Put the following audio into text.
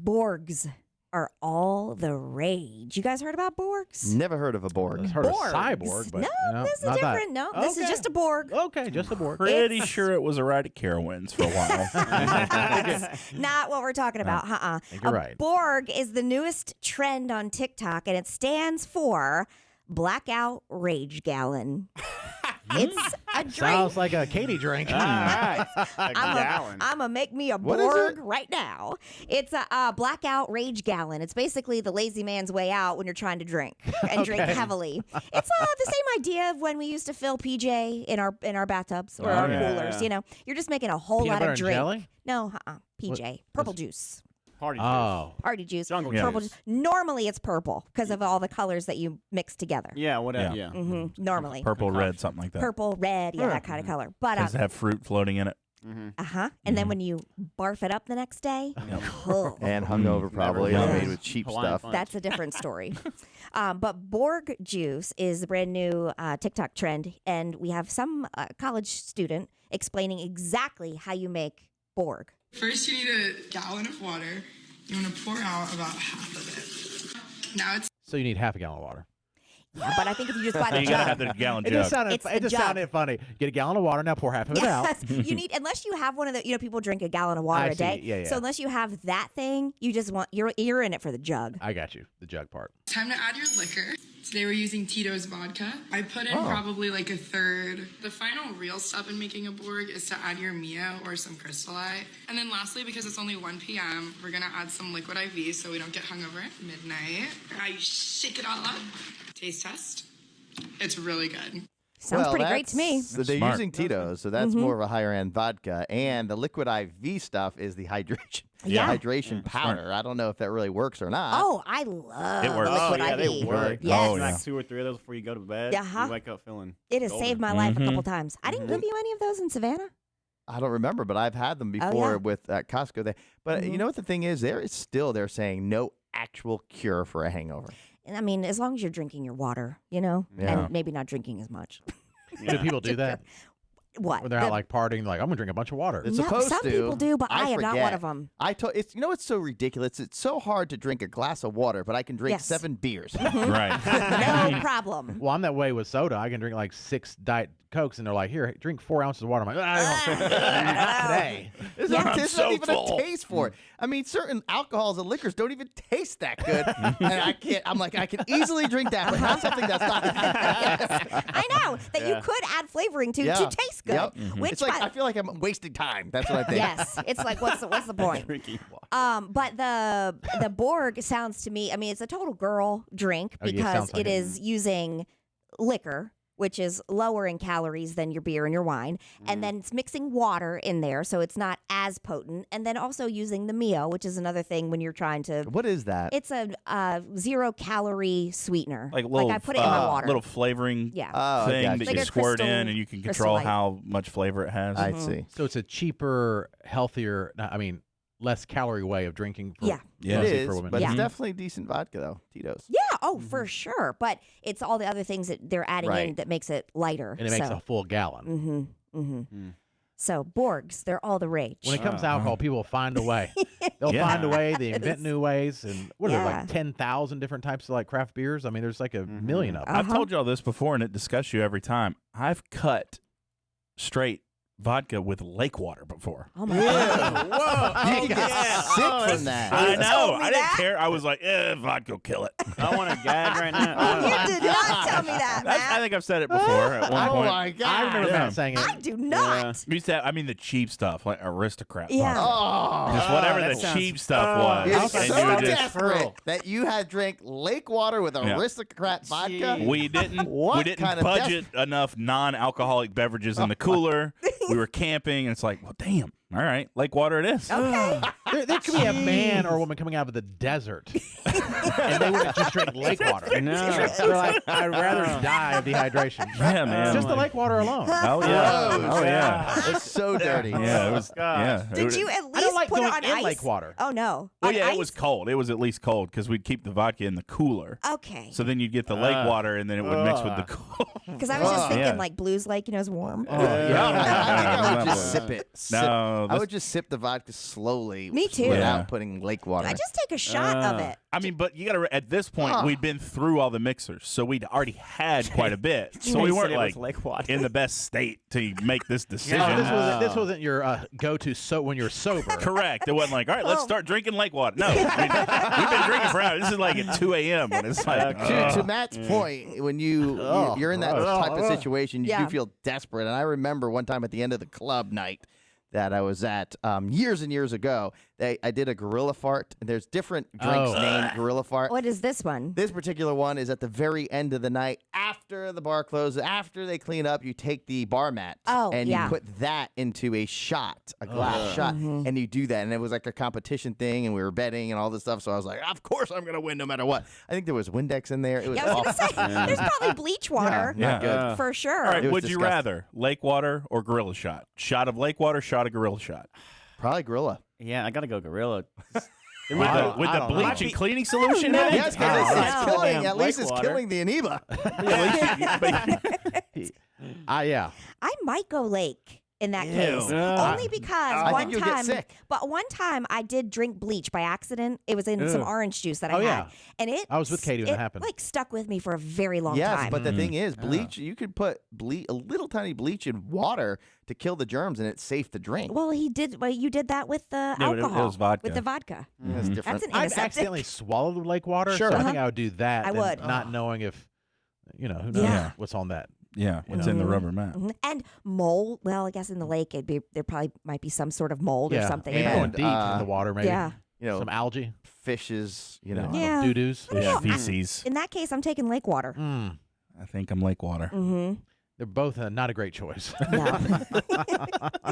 Borgs are all the rage. You guys heard about Borgs? Never heard of a Borg. I've heard of Borgs. cyborg, but No, this is not that. different. No, this is just a Borg. Okay, just a Borg. Pretty sure it was a ride at Carowinds for a while. That's not what we're talking about. I think you're A right. Borg is the newest trend on TikTok, and it stands for Blackout Rage Gallon. It's a drink. Sounds like a Katie drink. All right. A gallon. I'm going to make me a What is Borg it? right now. It's a Blackout Rage Gallon. It's basically the lazy man's way out when you're trying to drink and drink heavily. It's the same idea of when we used to fill PJ in our bathtubs or our coolers. You know, you're just making a whole Peanut lot butter of and drink. jelly? No, PJ. Purple juice. Party juice. Oh. Party juice. Jungle Purple juice. juice. Normally it's purple because of all the colors that you mix together. Yeah, whatever. Yeah. Yeah. Normally. Purple, red, something like that. Purple, red, yeah, that kind of color. But Does it have fruit floating in it? and then when you barf it up the next day, oh, And hungover probably. Never Made mind. with cheap Hawaiian stuff. fun. that's a different story. But Borg juice is a brand new TikTok trend, and we have some college student explaining exactly how you make Borg. First, you need a gallon of water. You want to pour out about half of it. Now it's So you need half a gallon of water. Yeah, but I think if you just buy the You gotta have jug, the gallon It jug. just sounded. It's the It just jug. sounded funny. Get a gallon of water. Now pour half of it out. yes, you need unless you have one of the people drink a gallon of water I a see. day. Yeah. So unless you have that thing, you just want you're in it for the jug. I got you. The jug part. time to add your liquor. Today we're using Tito's vodka. I put in probably like a third. The final real step in making a Borg is to add your Mio or some Crystal Light. And then lastly, because it's only 1 p.m., we're gonna add some liquid IV so we don't get hungover at midnight. Now you shake it all up. Taste test. It's really good. Sounds pretty great to me. So they're Smart. using Tito's, so that's more of a higher end vodka. And the liquid IV stuff is the hydration. Yeah. Hydration powder. I don't know if that really works or not. Oh, I love It works. liquid yeah, IV. they work. Yes. Oh, yeah. Like 2 or 3 of those before you go to bed. Uh-huh. You wake up feeling It has golden. saved my life a couple times. I didn't give you any of those in Savannah. I don't remember, but I've had them before yeah. with at Costco. But you know what the thing is? They're saying no actual cure for a hangover. And I mean, as long as you're drinking your water, and maybe not drinking as much. Do people do that What? when they're out like partying? Like I'm gonna drink a bunch of water. It's No, supposed some to. people do, but I am not forget. one of them. It's it's so ridiculous. It's so hard to drink a glass of water, but I can drink Yes. 7 beers. Right. No problem. Well, I'm that way with soda. I can drink like 6 Diet Cokes, and they're like, "Here, drink 4 ounces of water." I'm like, I don't drink not today. There's Yeah. not, there's so not even full. a taste for it. I mean, certain alcohols and liquors don't even taste that good. And I can't. I'm like, I can easily drink that, but not something that's not. I know that you could add flavoring to taste good. Yep. Which It's like by- I feel like I'm wasting time. That's what I think. yes, it's like what's the point? Drinking water. But the Borg sounds to me. I mean, it's a total girl drink Oh, yeah, because sounds like it it. is using liquor, which is lower in calories than your beer and your wine, and then it's mixing water in there, so it's not as potent. And then also using the Mio, which is another thing when you're trying to. What is that? It's a 0-calorie sweetener. Like little, I put it in my water. little flavoring Yeah. Oh, thing gotcha. that Like you a squirt crystal- in, and you can crystal control light. how much flavor it has. I see. So it's a cheaper, healthier. I mean, less calorie way of drinking. For, Yeah. Yeah. It mostly is, for women. but Yeah. it's definitely decent vodka though. Tito's. Yeah, for sure. But it's all the other things that they're adding in Right. that makes it lighter. and it makes a full gallon. So Borgs, they're all the rage. When it comes to alcohol, people will find a way. They'll Yeah. find a way. They invent new ways. And what are there, Yeah. like 10,000 different types of like craft beers? I mean, there's like a million of them. I've told y'all this before, and it disgusts you every time. I've cut straight vodka with lake water before. Oh my god! Whoa. You can get sick from that. I You know. told me I didn't that. care. I was like, vodka will kill it. I want to gag right now. You did not tell me that, I Matt. think I've said it before at one Oh point. my god! I remember Yeah. Matt saying it. I do not. We used to have, I mean, the cheap stuff, like aristocrat. Yeah. vodka. Oh, Just whatever that the sounds- cheap stuff was. you're And so you would just- desperate that you had drank lake water with Yeah. aristocrat vodka. We didn't. What we didn't kind of budget enough non-alcoholic beverages in the cooler. We were camping, and it's like, well, damn. All right, lake water it is. Okay. There could be a man or a woman coming out of the desert, and they wouldn't just drink lake water. No. They're like, I'd rather die of dehydration. Yeah, man. Just the lake water alone. Oh yeah. Gross. Oh yeah. It's so dirty. Yeah. It was. Yeah. it Did was- you at I don't least like put it going on in ice? lake water. Oh no. Well, On yeah, ice? it was cold. It was at least cold because we'd keep the vodka in the cooler. Okay. So then you'd get the lake water, and then it would mix with the cool. Because I was just thinking Yeah. like Blues Lake, it's warm. I think I would Yeah. just sip it. No, know. I would just sip the vodka slowly. Me too. Without Yeah. putting lake water. I just take a shot of it. I mean, but you got to. At this point, we'd been through all the mixers, so we'd already had quite a bit. So we They weren't said it was like lake water. in the best state to make this decision. No, this wasn't your go-to when you're sober. Correct. It wasn't like, all right, let's start drinking lake water. No, I mean, we've been drinking for hours. This is like at 2 a.m. and it's like, To Matt's point, when you're in that type of situation, you do feel desperate. And I remember one time at the end of the club night that I was at years and years ago, I did a gorilla fart. There's different drinks named gorilla fart. What is this one? This particular one is at the very end of the night, after the bar closes, after they clean up. You take the bar mat and you put that into a shot, a glass shot, and you do that. And it was like a competition thing, and we were betting and all this stuff. So I was like, of course I'm going to win no matter what. I think there was Windex in there. It was I was awful. going to say, there's probably bleach water Not good. for sure. all right, It was would you disgusting. rather lake water or gorilla shot? Shot of lake water, shot of gorilla shot. Probably gorilla. Yeah, I gotta go gorilla. With the bleach and cleaning solution in it? Yes, because it's no. killing. Damn, At least lake it's water. killing the amoeba. Yeah. I might go lake in that Ew. case. Only because I one think you'll get time, sick. but one time I did drink bleach by accident. It was in some orange juice that I Oh, had. yeah. And I was with Katie when that happened. Like stuck with me for a very long Yes, time. but the thing is, bleach. You could put a little tiny bleach in water to kill the germs, and it's safe to drink. well, you did that with the No, it alcohol. was vodka. With the vodka. That's different. That's an I've antiseptic. accidentally swallowed lake water, Sure. so I think I would do that. I than would. Not knowing if, who knows Yeah. what's on that. Yeah, what's in the rubber mat? Mhm. And mold. Well, I guess in the lake, there probably might be some sort of mold or Yeah. something. Maybe but- going deep in the water, maybe. yeah. You know, Some algae. fishes. You know. Yeah. Doo-doos. I don't know. Feces. In that case, I'm taking lake water. Mm. I think I'm lake water. Mm-hmm. They're both not a great choice. No.